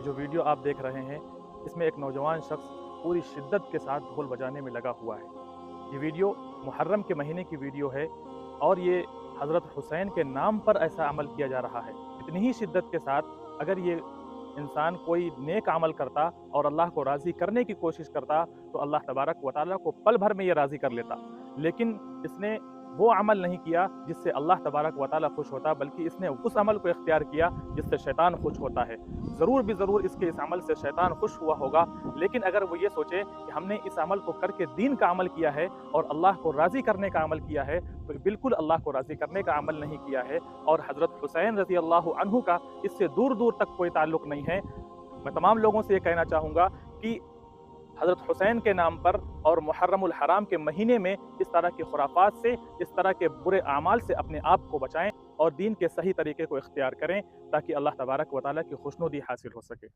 जो वीडियो आप देख रहे हैं, इसमें एक नौजवान शख्स पूरी शिद्दत के साथ ढोल बजाने में लगा हुआ है। ये वीडियो मुहर्रम के महीने की वीडियो है और ये हज़रत हुसैन के नाम पर ऐसा अमल किया जा रहा है। इतनी ही शिद्दत के साथ अगर ये इंसान कोई नेक अमल करता और अल्लाह को राज़ी करने की कोशिश करता तो अल्लाह तबारक व तआला को पल भर में ये राज़ी कर लेता। लेकिन इसने वो अमल नहीं किया जिससे अल्लाह तबारक व तआला खुश होता, बल्कि इसने उस अमल को इख्तियार किया जिससे शैतान खुश होता है। ज़रूर भी ज़रूर इसके इस अमल से शैतान खुश हुआ होगा, लेकिन अगर वो ये सोचे कि हमने इस अमल को करके दीन का अमल किया है और अल्लाह को राज़ी करने का अमल किया है, तो बिल्कुल अल्लाह को राज़ी करने का अमल नहीं किया है और हज़रत हुसैन रज़ी अल्लाह अन्हु का इससे दूर दूर तक कोई ताल्लुक़ नहीं है। मैं तमाम लोगों से ये कहना चाहूँगा कि हज़रत हुसैन के नाम पर और मुहर्रमुल हराम के महीने में इस तरह की खुराफात से, इस तरह के बुरे आमाल से अपने आप को बचाएं और दीन के सही तरीके को इख्तियार करें ताकि अल्लाह तबारक व तआला की खुशनुदी हासिल हो सके।